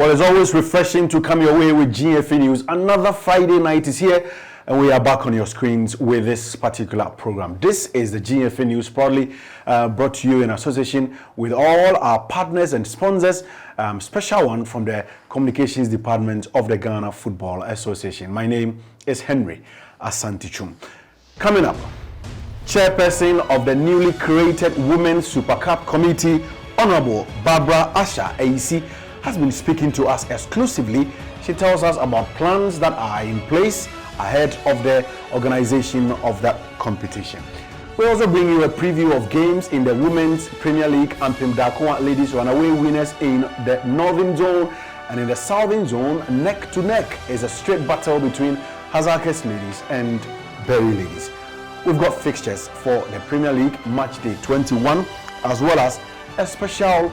Well, it's always refreshing to come your way with GFA News. Another Friday night is here, and we are back on your screens with this particular program. This is the GFA News, proudly brought to you in association with all our partners and sponsors. Special one from the Communications Department of the Ghana Football Association. My name is Henry Asantichum. Coming up, Chairperson of the newly created Women's Super Cup Committee, Honorable Barbara Asha AEC, has been speaking to us exclusively. She tells us about plans that are in place ahead of the organization of that competition. We also bring you a preview of games in the Women's Premier League and Pimdakoa Ladies Runaway winners in the Northern Zone, and in the Southern Zone, neck to neck is a straight battle between Hazakes Ladies and Berry Ladies. We've got fixtures for the Premier League match day 21, as well as a special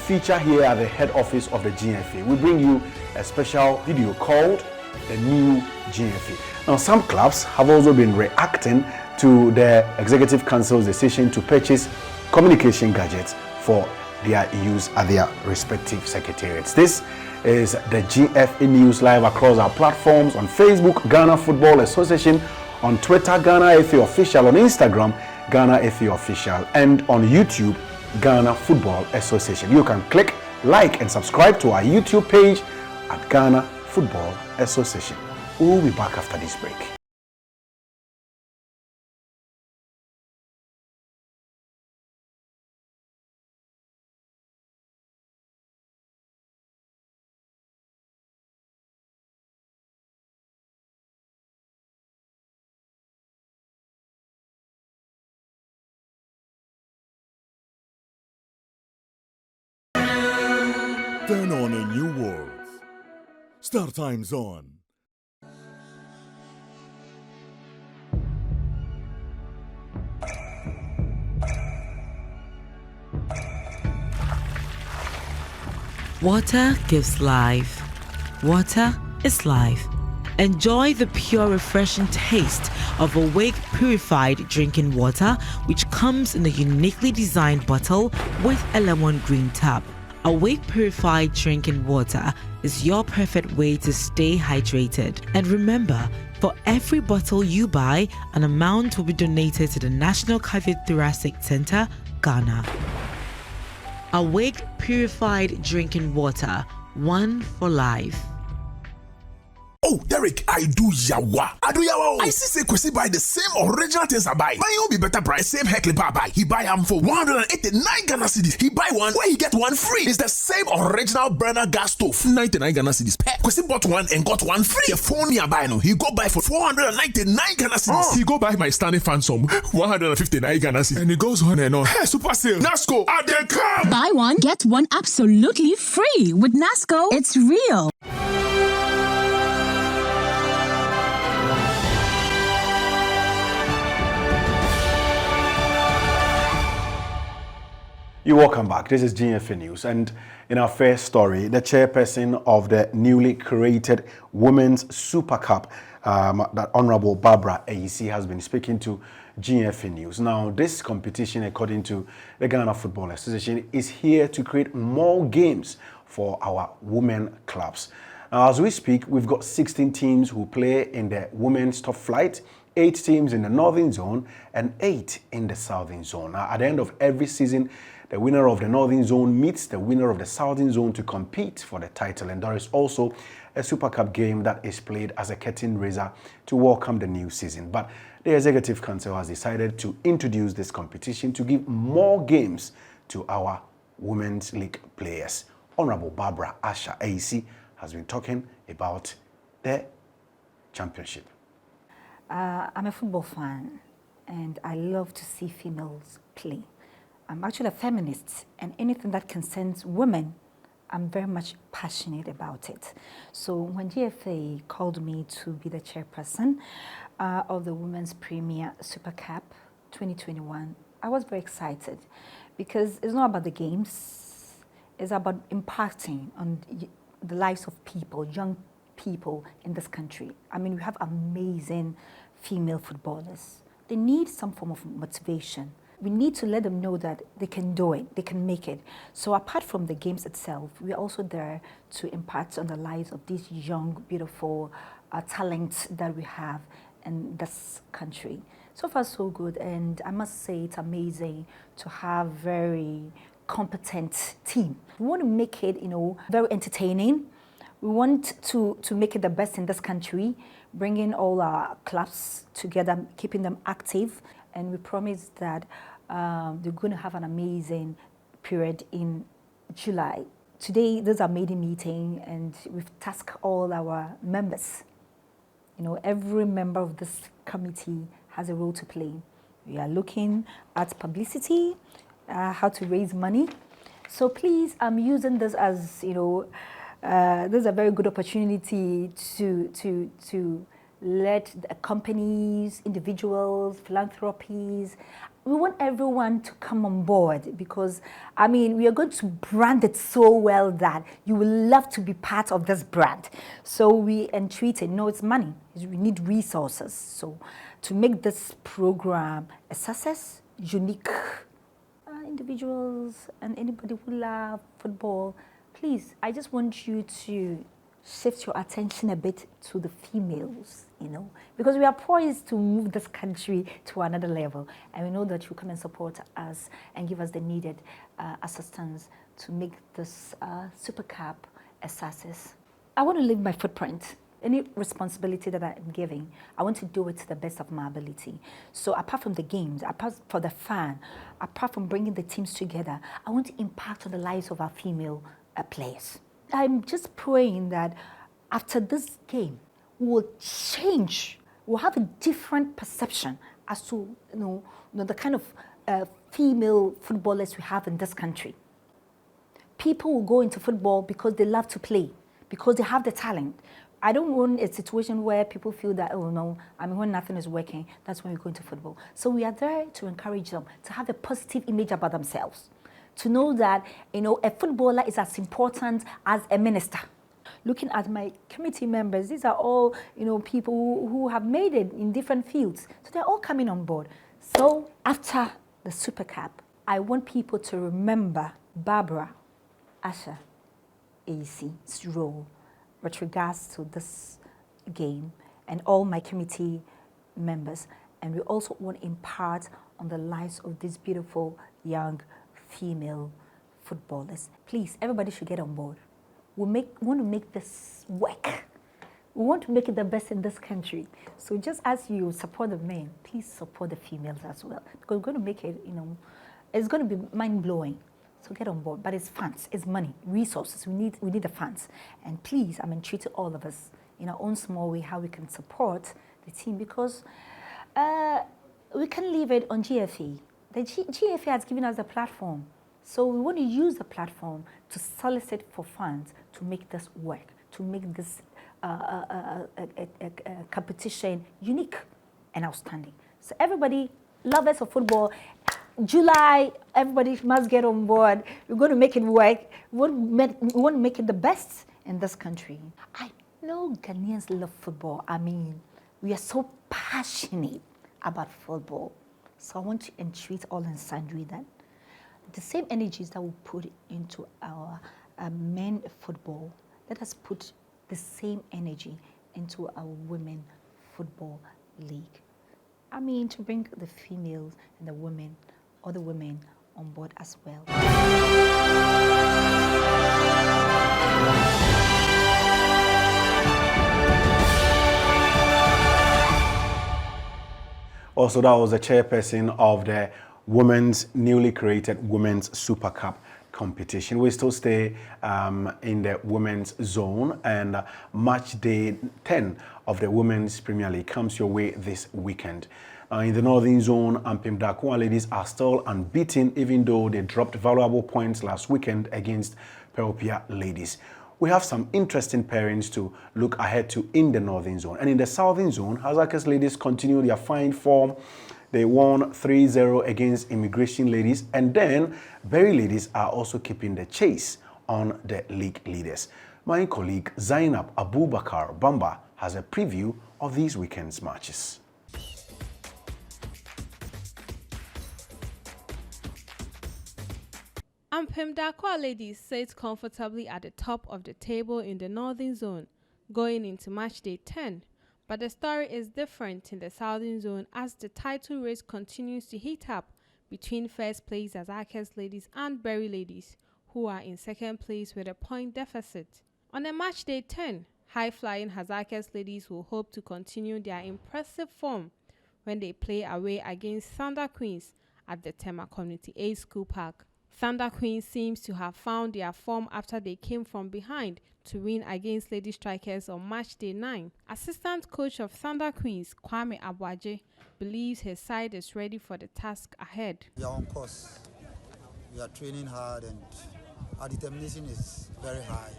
feature here at the head office of the GFA. We bring you a special video called the new GFA. Now, some clubs have also been reacting to the Executive Council's decision to purchase communication gadgets for their use at their respective secretariats. This is the GFA News live across our platforms on Facebook, Ghana Football Association, on Twitter, Ghana FA Official, on Instagram, Ghana FA Official, and on YouTube, Ghana Football Association. You can click like and subscribe to our YouTube page at Ghana Football Association. We'll be back after this break. Turn on a new world. Star Time's on. Water gives life. Water is life. Enjoy the pure, refreshing taste of Awake purified drinking water, which comes in a uniquely designed bottle with a lemon green tap. Awake purified drinking water is your perfect way to stay hydrated. And remember, for every bottle you buy, an amount will be donated to the National Cardiothoracic Center, Ghana. Awake purified drinking water, one for life. Oh, Derek, I do yawa. I see say Kwesi buy the same original things I buy. Mine will be better price, same hair clipper I buy. He buy them for 189 Ghana cedis. He buy one where he get one free. It's the same original burner gas stove, 99 Ghana cedis. Kwesi bought one and got one free. The phone he buy no, he go buy for 499 Ghana cedis. He go buy my standing fan some 159 Ghana cedis. And he goes on and on. Hey, super sale. Nasco, at the come. Buy one, get one absolutely free with Nasco. It's real. You're welcome back. This is GFA News, and in our first story, the chairperson of the newly created Women's Super Cup, that Honorable Barbara AEC, has been speaking to GFA News. Now, this competition, according to the Ghana Football Association, is here to create more games for our women clubs. Now, as we speak, we've got 16 teams who play in the women's top flight, 8 teams in the Northern Zone, and 8 in the Southern Zone. Now, at the end of every season, the winner of the Northern Zone meets the winner of the Southern Zone to compete for the title. And there is also a Super Cup game that is played as a curtain raiser to welcome the new season. But the Executive Council has decided to introduce this competition to give more games to our Women's League players. Honorable Barbara Asha AEC has been talking about the championship. I'm a football fan, and I love to see females play. I'm actually a feminist, and anything that concerns women, I'm very much passionate about it. So when GFA called me to be the chairperson of the Women's Premier Super Cup 2021, I was very excited because it's not about the games, it's about impacting on the lives of people, young people in this country. I mean, we have amazing female footballers. They need some form of motivation We need to let them know that they can do it, they can make it. So apart from the games itself, we're also there to impact on the lives of these young, beautiful talents that we have in this country. So far, so good. And I must say it's amazing to have very competent team. We want to make it, very entertaining. We want to make it the best in this country, bringing all our clubs together, keeping them active. And we promise that they're going to have an amazing period in July. Today, this is our maiden meeting, and we've tasked all our members. Every member of this committee has a role to play. We are looking at publicity, how to raise money. So please, I'm using this as, this is a very good opportunity to let the companies, individuals, philanthropies, we want everyone to come on board because, we are going to brand it so well that you will love to be part of this brand. So we entreat it. No, it's money. We need resources. So to make this program a success, unique individuals and anybody who love football, please, I just want you to shift your attention a bit to the females, because we are poised to move this country to another level. And we know that you come and support us and give us the needed assistance to make this Super Cup a success. I want to leave my footprint. Any responsibility that I'm giving, I want to do it to the best of my ability. So apart from the games, apart from the fan, apart from bringing the teams together, I want to impact on the lives of our female players. I'm just praying that after this game, we'll change. We'll have a different perception as to the kind of female footballers we have in this country. People will go into football because they love to play, because they have the talent. I don't want a situation where people feel that, when nothing is working, that's when we go into football. So we are there to encourage them to have a positive image about themselves, to know that, a footballer is as important as a minister. Looking at my committee members, these are all, people who have made it in different fields. So they're all coming on board. So after the Super Cup, I want people to remember Barbara Asher AC's role with regards to this game and all my committee members. And we also want to impart on the lives of these beautiful young female footballers. Please, everybody should get on board. We want to make this work. We want to make it the best in this country. So just as you support the men, please support the females as well. Because we're going to make it, it's going to be mind-blowing. So get on board. But it's funds, it's money, resources. We need the funds. And please, entreating all of us in our own small way how we can support the team, because we can leave it on GFA. The GFA has given us a platform. So we want to use the platform to solicit for funds to make this work, to make this competition unique and outstanding. So everybody, lovers of football, July, everybody must get on board. We're going to make it work. We want to make it the best in this country. I know Ghanaians love football. We are so passionate about football. So I want to entreat all and sundry that the same energies that we put into our men football, let us put the same energy into our women football league. To bring the females and the women, other women on board as well. Also, that was the chairperson of the newly created Women's Super Cup competition. We still stay in the women's zone, and match day 10 of the Women's Premier League comes your way this weekend. In the Northern Zone, Ampim Dakwa ladies are still unbeaten, even though they dropped valuable points last weekend against Peopia ladies. We have some interesting pairings to look ahead to in the Northern Zone. And in the Southern Zone, Hazakis ladies continue their fine form. They won 3-0 against Immigration ladies, and then Berry ladies are also keeping the chase on the league leaders. My colleague Zainab Abubakar Bamba has a preview of these weekend's matches. Dakwa ladies sit comfortably at the top of the table in the northern zone, going into match day 10. But the story is different in the southern zone as the title race continues to heat up between first place Azakes ladies and Berry ladies, who are in second place with a point deficit. On a match day 10, high-flying Hazakes ladies will hope to continue their impressive form when they play away against Thunder Queens at the Tema Community A School Park. Thunder Queens seems to have found their form after they came from behind to win against Lady Strikers on match day 9. Assistant coach of Thunder Queens, Kwame Abuaje, believes his side is ready for the task ahead. We are on course. We are training hard and our determination is very high.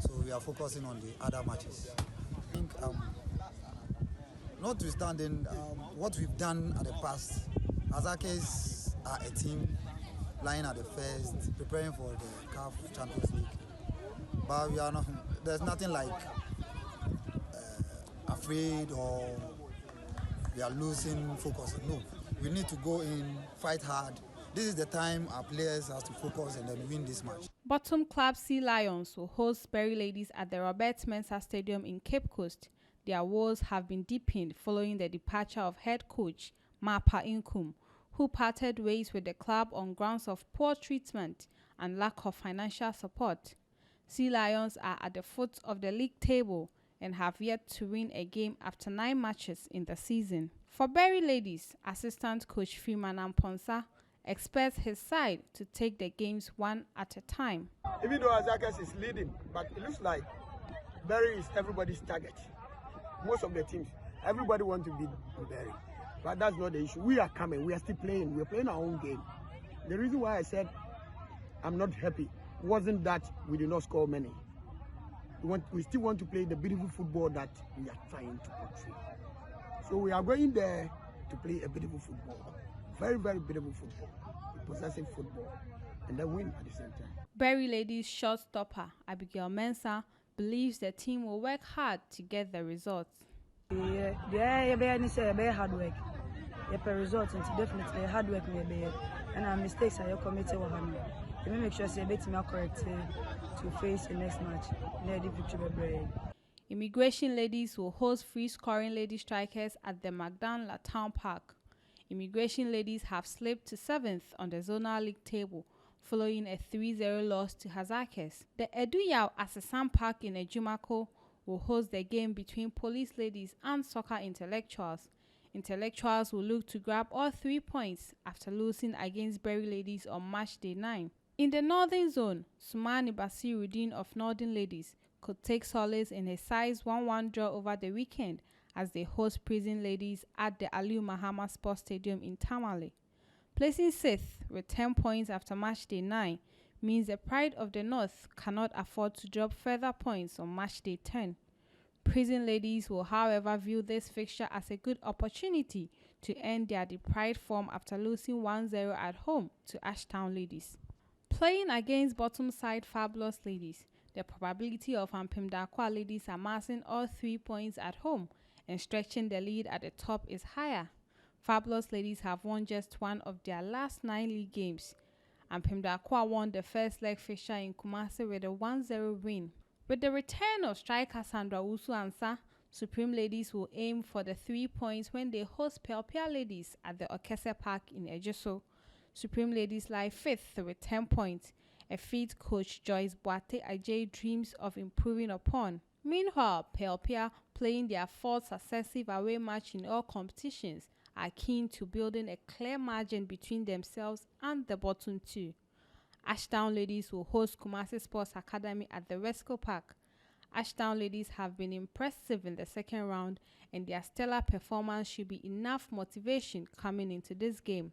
So we are focusing on the other matches. I think notwithstanding what we've done at the past, Azakes are a team lying at the first, preparing for the CAF Champions League. But we are not, there's nothing like afraid or we are losing focus. No, we need to go in, fight hard. This is the time our players have to focus and then win this match. Bottom club Sea Lions will host Berry Ladies at the Robert Mensah Stadium in Cape Coast. Their woes have been deepened following the departure of head coach Mapa Inkum, who parted ways with the club on grounds of poor treatment and lack of financial support. Sea Lions are at the foot of the league table and have yet to win a game after 9 matches in the season. For Berry Ladies, assistant coach Freeman Amponsa expects his side to take the games one at a time. Even though Azakes is leading, but it looks like Berry is everybody's target. Most of the teams, everybody wants to beat Berry. But that's not the issue. We are coming. We are still playing. We're playing our own game. The reason why I said I'm not happy wasn't that we did not score many. We still want to play the beautiful football that we are trying to portray. So we are going there to play a beautiful football. Very, very beautiful football. Possessive football. And then win at the same time. Berry Ladies shortstopper Abigail Mensah believes the team will work hard to get the results. Yeah, hard work. Results definitely hard work and mistakes are committed. Let me make sure say bit me correct to face the next match. Immigration Ladies will host free scoring Lady Strikers at the Magdan Town Park. Immigration Ladies have slipped to 7th on the zonal league table following a 3-0 loss to Hazakes. The Eduyao Asesam Park in Ejumako will host the game between Police Ladies and Soccer Intellectuals. Intellectuals will look to grab all 3 points after losing against Berry Ladies on match day 9. In the Northern Zone, Sumani Basiruddin of Northern Ladies could take solace in a size 1-1 draw over the weekend as they host Prison Ladies at the Aliu Mahama Sports Stadium in Tamale. Placing 6th with 10 points after match day 9 means the Pride of the North cannot afford to drop further points on match day 10. Prison Ladies will, however, view this fixture as a good opportunity to end their deprived form after losing 1-0 at home to Ashtown Ladies. Playing against bottom side Fabulous Ladies, the probability of Dakwa Ladies amassing all 3 points at home and stretching the lead at the top is higher. Fabulous Ladies have won just one of their last 9 league games. Dakwa won the first leg fixture in Kumasi with a 1-0 win. With the return of striker Sandra Usu Ansa, Supreme Ladies will aim for the 3 points when they host Pelpia Ladies at the Okese Park in Ejiso. Supreme Ladies lie 5th with 10 points, a feat coach Joyce Boate Ajay dreams of improving upon. Meanwhile, Pelpia, playing their 4th successive away match in all competitions, are keen to building a clear margin between themselves and the bottom 2. Ashtown Ladies will host Kumasi Sports Academy at the Resco Park. Ashtown Ladies have been impressive in the second round and their stellar performance should be enough motivation coming into this game.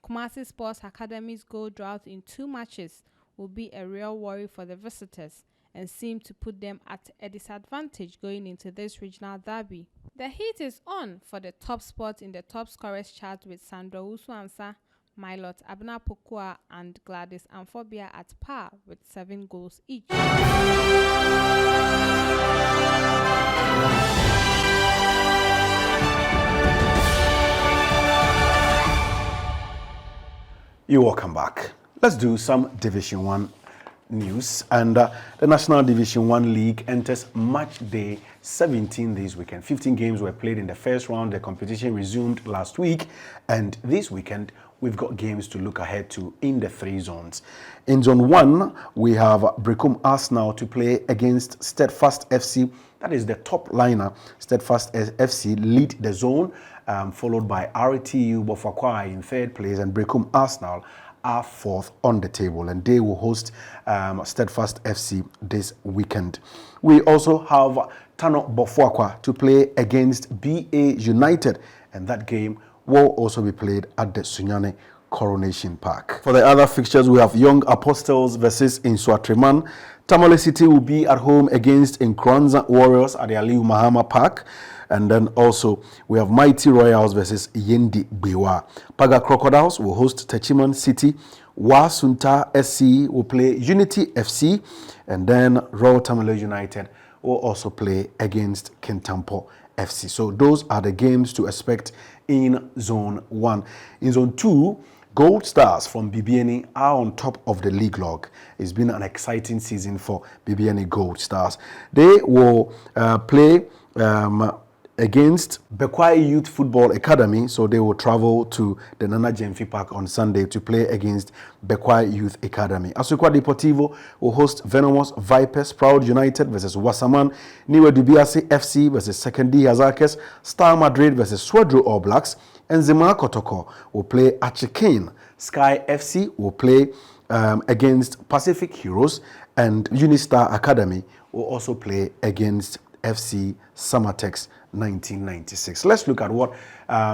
Kumasi Sports Academy's goal drought in 2 matches will be a real worry for the visitors and seem to put them at a disadvantage going into this regional derby. The heat is on for the top spot in the top scorers chart with Sandra Usuansa, Milot Abna Pokua and Gladys Amphobia at par with 7 goals each. You're welcome back. Let's do some Division 1 news. And the National Division 1 League enters match day 17 this weekend. 15 games were played in the first round. The competition resumed last week. And this weekend, we've got games to look ahead to in the 3 zones. In Zone 1, we have Brecum Arsenal to play against Steadfast FC. That is the top liner. Steadfast FC lead the zone, followed by RTU Bofakwa in 3rd place, and Brecum Arsenal are 4th on the table, and they will host Steadfast FC this weekend. We also have Tano Bofuakwa to play against BA United, and that game will also be played at the Sunyane Coronation Park. For the other fixtures, we have Young Apostles versus Inswatreman. Tamale City will be at home against Nkranza Warriors at the Aliu Mahama Park. And then also we have Mighty Royals versus Yendi Bewa. Paga Crocodiles will host Techiman City. Wasunta SC will play Unity FC. And then Royal Tamale United will also play against Kintampo FC. So those are the games to expect in Zone 1. In Zone 2, Gold Stars from BBNE are on top of the league log. It's been an exciting season for BBNE Gold Stars. They will play against Bekwai Youth Football Academy, so they will travel to the Nana Jemfi Park on Sunday to play against Bekwai Youth Academy. Asukwa Deportivo will host Venomous Vipers, Proud United versus Wasaman, Niwe Dubiase FC versus Sekendi Hazakes, Star Madrid versus Swedro All Blacks, and Zema Kotoko will play Achikane. Sky FC will play against Pacific Heroes, and Unistar Academy will also play against FC Summertex 1996. Let's look at what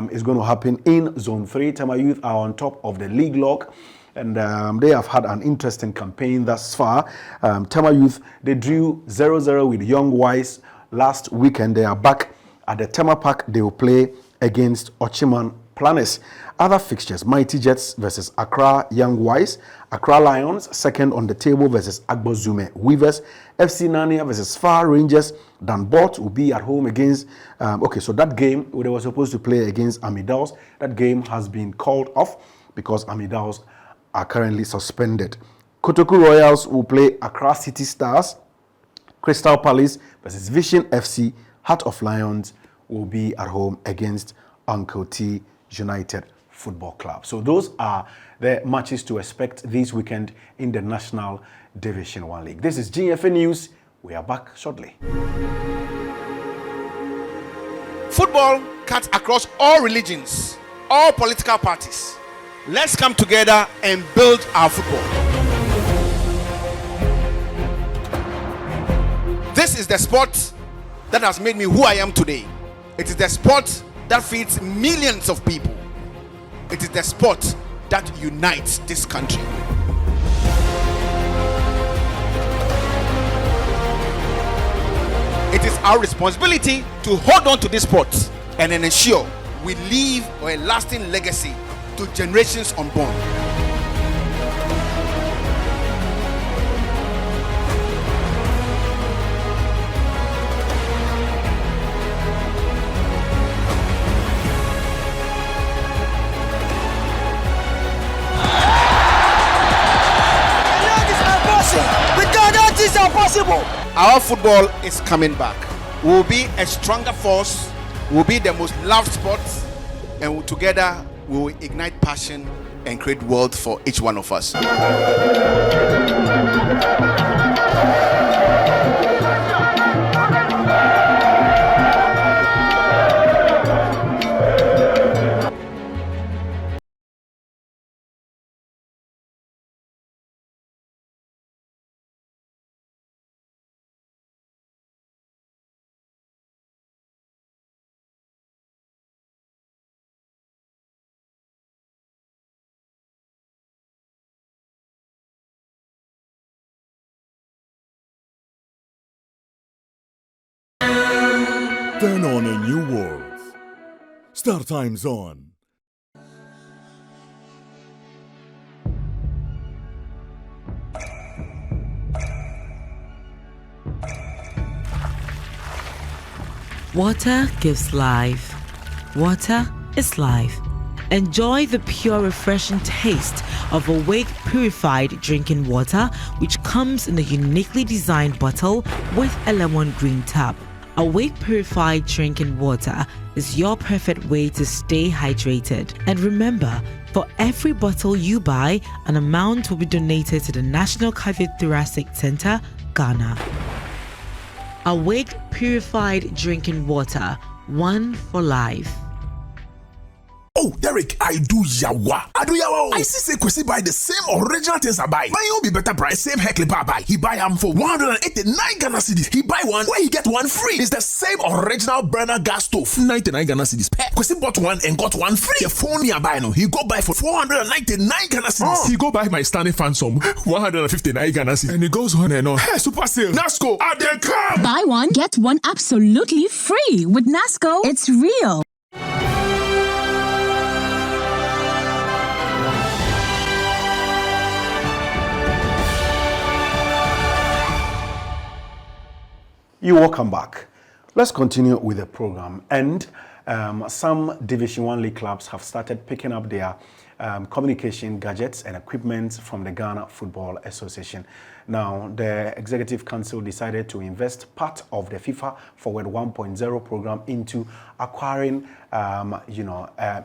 is going to happen in Zone 3. Tema Youth are on top of the league log, and they have had an interesting campaign thus far. Tema Youth, they drew 0-0 with Young Wise last weekend. They are back at the Tema Park. They will play against Ochiman Planes. Other fixtures: Mighty Jets versus Accra Young Wise, Accra Lions second on the table versus Agbozume Weavers, FC Nania versus Far Rangers. Danbot will be at home against so that game they were supposed to play against Amidaos. That game has been called off because Amidaos are currently suspended. Kotoku Royals will play Accra City Stars. Crystal Palace versus Vision FC. Heart of Lions will be at home against Uncle T United Football Club. So those are the matches to expect this weekend in the National Division 1 League. This is GFA News. We are back shortly. Football cuts across all religions, all political parties. Let's come together and build our football. This is the sport that has made me who I am today. It is the sport that feeds millions of people. It is the sport that unites this country. It is our responsibility to hold on to this sport and then ensure we leave a lasting legacy to generations unborn. Our football is coming back. We will be a stronger force. We will be the most loved sport, and together we will ignite passion and create wealth for each one of us. Turn on a new world. Star Times on. Water gives life. Water is life. Enjoy the pure, refreshing taste of Awake purified drinking water, which comes in a uniquely designed bottle with a lemon green tap. Awake purified drinking water is your perfect way to stay hydrated. And remember, for every bottle you buy, an amount will be donated to the National Cardiothoracic Center, Ghana. Awake purified drinking water, one for life. Oh, Derek, I do yawa. I see say Kwesi buy the same original things I buy. My own be better price, same heck clipper buy. He buy them for 189 Ghana cedis. He buy one where he get one free. It's the same original burner gas stove, 99 Ghana cedis. Kwesi bought one and got one free. The phone me I buy no, he go buy for 499 Ghana cedis. He go buy my standing fan some 159 Ghana cedis. And he goes on and on. Hey, super sale. Nasco, at the come. Buy one, get one absolutely free with Nasco. It's real. You're welcome back. Let's continue with the program. And some Division 1 League clubs have started picking up their communication gadgets and equipment from the Ghana Football Association. Now, the Executive Council decided to invest part of the FIFA Forward 1.0 program into acquiring,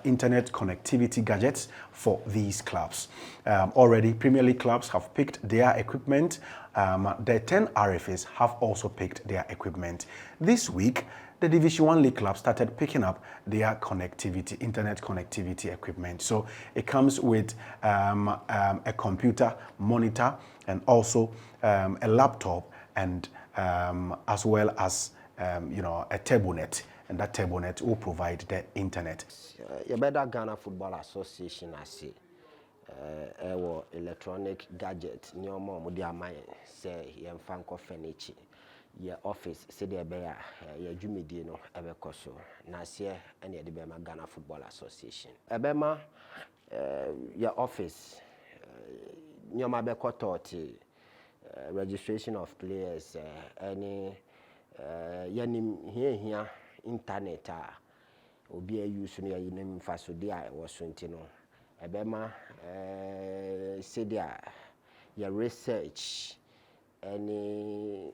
internet connectivity gadgets for these clubs. Already, Premier League clubs have picked their equipment. The 10 RFAs have also picked their equipment. This week, the Division 1 League club started picking up their connectivity, internet connectivity equipment. So it comes with a computer monitor and also a laptop and as well as a table net. And that table net will provide the internet. You better Ghana Football Association, I see. Electronic gadget, near mom, dear my say, young Fanco Fenichi. Your office, say there be your Jumidino, Ebecoso, Nasia, and the Bema Ghana Football Association. Ebema, your office, near my Becototi, registration of players, any yanim here, internet, will be a use near your name Fasodia or Suntino. Ebema, say there, your research. Any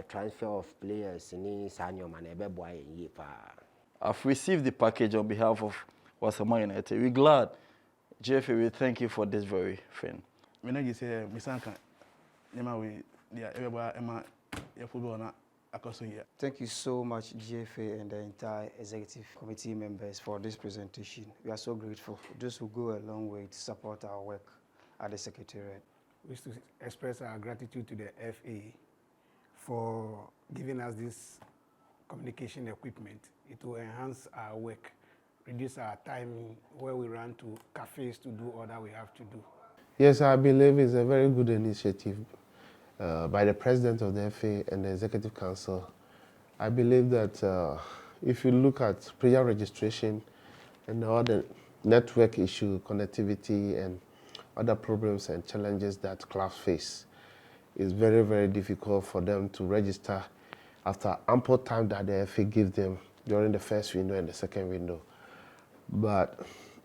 transfer of players in Sanyom and Ebeboy. I've received the package on behalf of Wasama United. We're glad. JFA, we thank you for this very thing. When I say, Misanka, thank you so much, GFA and the entire executive committee members for this presentation. We are so grateful. This will go a long way to support our work at the Secretariat. We wish to express our gratitude to the FA for giving us this communication equipment. It will enhance our work, reduce our time where we run to cafes to do all that we have to do. Yes, I believe it's a very good initiative by the President of the FA and the Executive Council. I believe that if you look at player registration and all the network issue, connectivity, and other problems and challenges that clubs face, it's very, very difficult for them to register after ample time that the FA gives them during the first window and the second window. But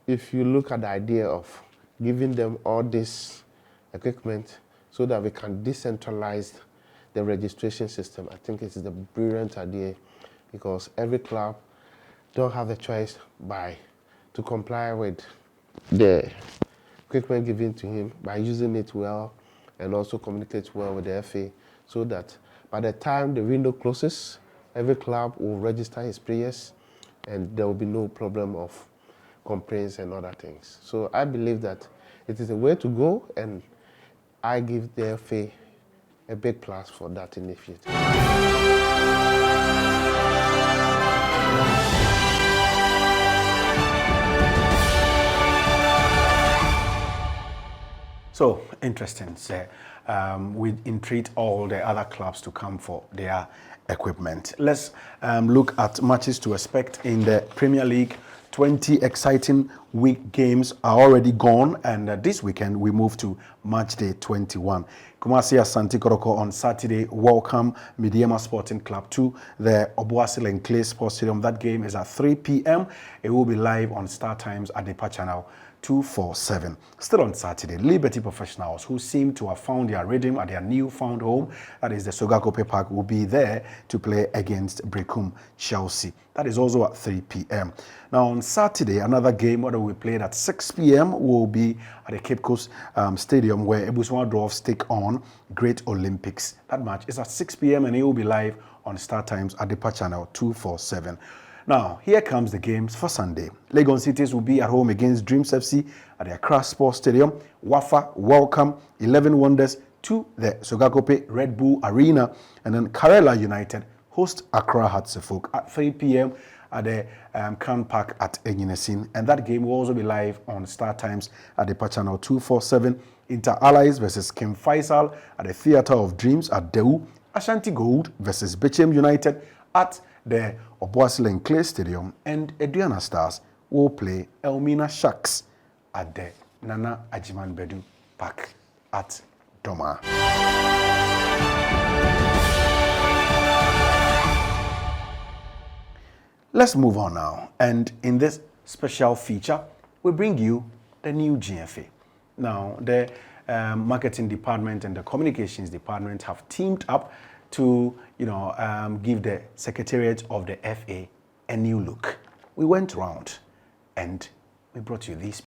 if you look at the idea of giving them all this equipment so that we can decentralize the registration system, I think it's a brilliant idea, because every club don't have the choice to comply with the equipment given to him by using it well and also communicate well with the FA, so that by the time the window closes, every club will register his players and there will be no problem of complaints and other things. So I believe that it is a way to go, and I give the FA a big plus for that initiative. So interesting. We entreat all the other clubs to come for their equipment. Let's look at matches to expect in the Premier League. 20 exciting week games are already gone, and this weekend we move to match day 21. Kumasi Asante Koroko on Saturday welcome Mediema Sporting Club to the Obuasi and Clay Sports Stadium. That game is at 3 p.m. It will be live on Star Times at the channel 247. Still on Saturday, Liberty professionals who seem to have found their rhythm at their newfound home, that is the Sogakope Park, will be there to play against Brecum Chelsea. That is also at 3 p.m. Now on Saturday, another game that will be played at 6 p.m. will be at the Cape Coast Stadium, where Ebusua Dwarfs take on Great Olympics. That match is at 6 p.m. and it will be live on Star Times at the channel 247. Now, here comes the games for Sunday. Legon Cities will be at home against Dreams FC at the Accra Sports Stadium. Wafa welcome 11 Wonders to the Sogakope Red Bull Arena. And then Karela United host Accra Hatsefok at 3 p.m. at the Can Park at Enyinesin. And that game will also be live on Star Times at the channel 247. Inter Allies versus Kim Faisal at the Theatre of Dreams at Deu. Ashanti Gold versus Bechem United at the Obuasi and Clay Stadium, and Eduana Stars will play Elmina Sharks at the Nana Ajiman Bedu Park at Doma. Let's move on now, and in this special feature, we bring you the new GFA. Now, the marketing department and the communications department have teamed up to, give the Secretariat of the FA a new look. We went round and we brought you these.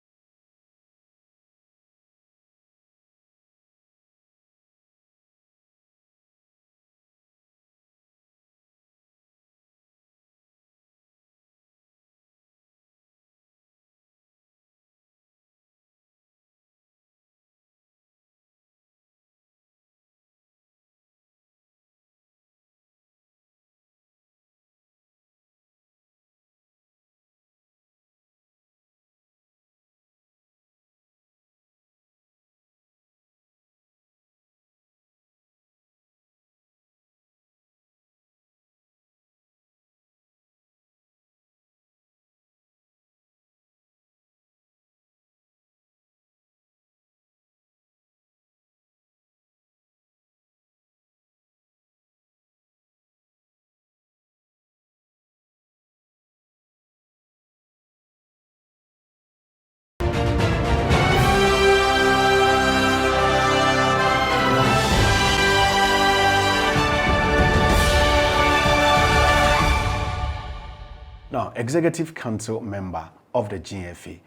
Now, Executive Council member of the GFA,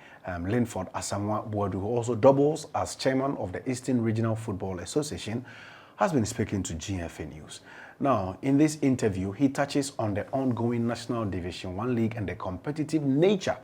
Linford Asamoah Boadu, who also doubles as chairman of the Eastern Regional Football Association, has been speaking to GFA News. Now, in this interview, he touches on the ongoing National Division 1 League and the competitive nature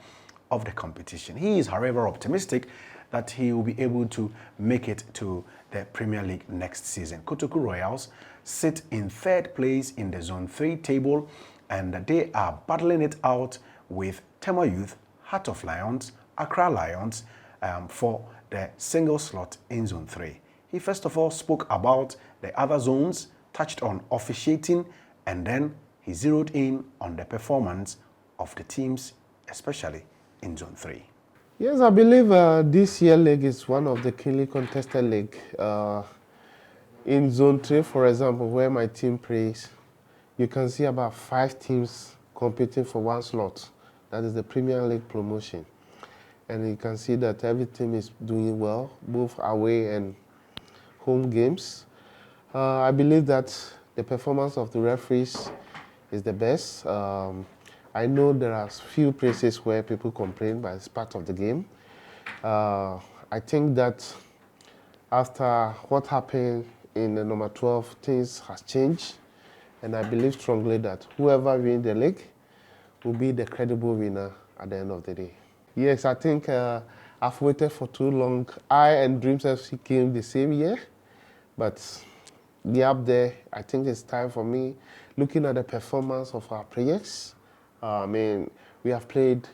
of the competition. He is, however, optimistic that he will be able to make it to the Premier League next season. Kotoku Royals sit in third place in the Zone 3 table, and they are battling it out with Tema Youth, Heart of Lions, Accra Lions for the single slot in Zone 3. He first of all spoke about the other zones, touched on officiating, and then he zeroed in on the performance of the teams, especially in Zone 3. Yes, I believe this year league is one of the keenly contested league. In Zone 3, for example, where my team plays, you can see about 5 teams competing for one slot. That is the Premier League promotion. And you can see that every team is doing well, both away and home games. I believe that the performance of the referees is the best. I know there are few places where people complain, but it's part of the game. I think that after what happened in the number 12, things has changed. And I believe strongly that whoever wins the league will be the credible winner at the end of the day. Yes, I think I've waited for too long. I and Dreams FC came the same year, but gap there, I think it's time for me, looking at the performance of our players. We have played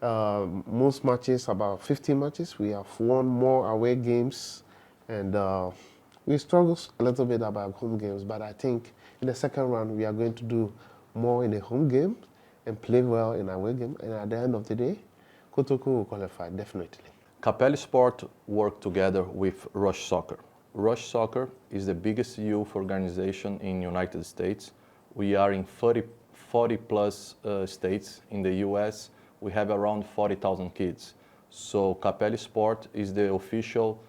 most matches, about 50 matches. We have won more away games, and we struggle a little bit about home games, but I think in the second round, we are going to do more in the home game and play well in our away game. And at the end of the day, Kotoko will qualify, definitely. Capelli Sport work together with Rush Soccer. Rush Soccer is the biggest youth organization in United States. We are in 40 plus states. In the US, we have around 40,000 kids. So Capelli Sport is the official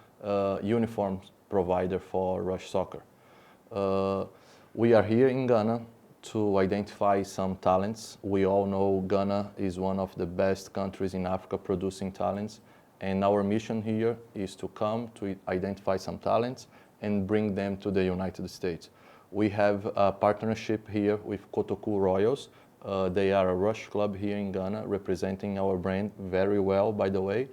uniform provider for Rush Soccer. We are here in Ghana to identify some talents. We all know Ghana is one of the best countries in Africa producing talents. And our mission here is to come to identify some talents and bring them to the United States. We have a partnership here with Kotoko Royals. They are a Rush club here in Ghana, representing our brand very well, by the way.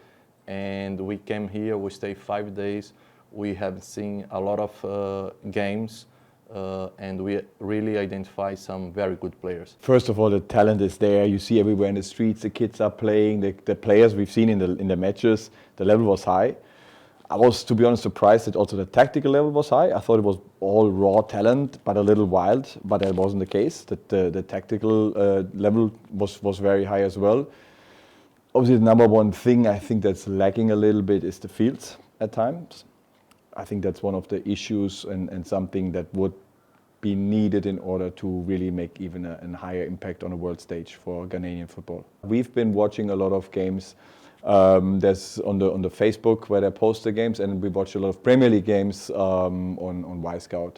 And we came here, we stayed 5 days. We have seen a lot of games, and we really identify some very good players. First of all, the talent is there. You see everywhere in the streets, the kids are playing. The players we've seen in the matches, the level was high. I was, to be honest, surprised that also the tactical level was high. I thought it was all raw talent, but a little wild, but that wasn't the case. That the tactical level was very high as well. Obviously, the number one thing I think that's lacking a little bit is the fields at times. I think that's one of the issues and something that would be needed in order to really make even a higher impact on a world stage for Ghanaian football. We've been watching a lot of games. There's on the Facebook where they post the games, and we watch a lot of Premier League games on Wisecout.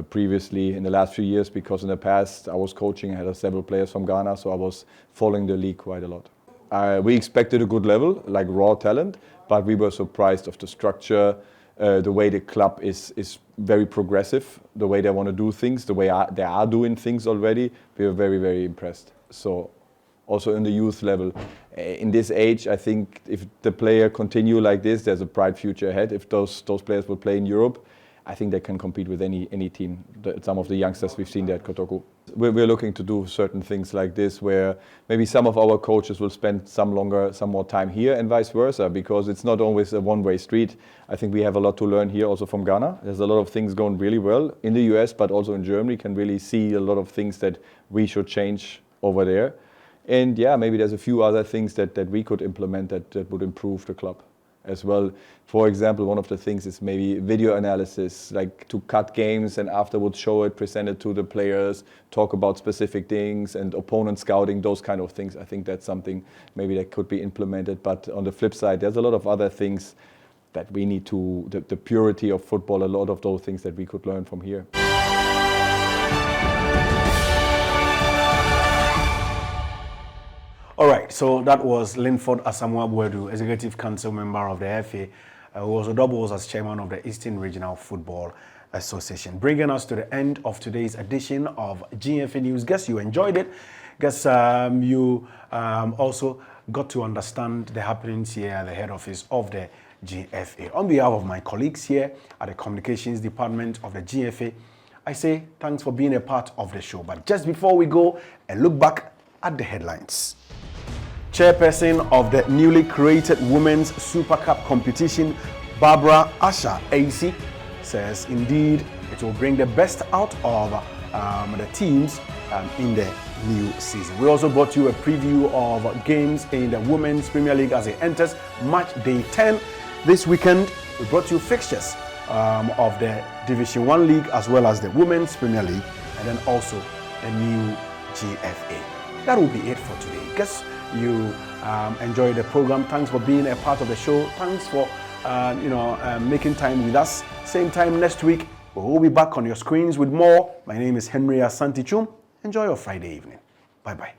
Previously, in the last few years, because in the past I was coaching, I had several players from Ghana, so I was following the league quite a lot. We expected a good level, like raw talent, but we were surprised of the structure, the way the club is very progressive, the way they want to do things, the way they are doing things already. We were very, very impressed. So also in the youth level, in this age, I think if the player continue like this, there's a bright future ahead. If those players will play in Europe, I think they can compete with any team. Some of the youngsters we've seen there at Kotoko. We're looking to do certain things like this, where maybe some of our coaches will spend some more time here, and vice versa, because it's not always a one-way street. I think we have a lot to learn here also from Ghana. There's a lot of things going really well in the US, but also in Germany. Can really see a lot of things that we should change over there. And yeah, maybe there's a few other things that we could implement that would improve the club as well. For example, one of the things is maybe video analysis, like to cut games and afterwards show it, present it to the players, talk about specific things, and opponent scouting, those kind of things. I think that's something maybe that could be implemented. But on the flip side, there's a lot of other things that we need to, the purity of football, a lot of those things that we could learn from here. All right, so that was Linford Asamoah Boadu, Executive Council member of the FA, who also doubles as chairman of the Eastern Regional Football Association. Bringing us to the end of today's edition of GFA News. Guess you enjoyed it. Guess you also got to understand the happenings here at the head office of the GFA. On behalf of my colleagues here at the Communications Department of the GFA, I say thanks for being a part of the show. But just before we go and look back at the headlines. Chairperson of the newly created Women's Super Cup competition, Barbara Asha AC, says indeed it will bring the best out of the teams in the new season. We also brought you a preview of games in the Women's Premier League as it enters match day 10 this weekend. We brought you fixtures of the Division 1 League as well as the Women's Premier League, and then also the new GFA. That will be it for today. Guess you enjoyed the program. Thanks for being a part of the show. Thanks for making time with us. Same time next week, we'll be back on your screens with more. My name is Henry Asante Chum. Enjoy your Friday evening. Bye-bye.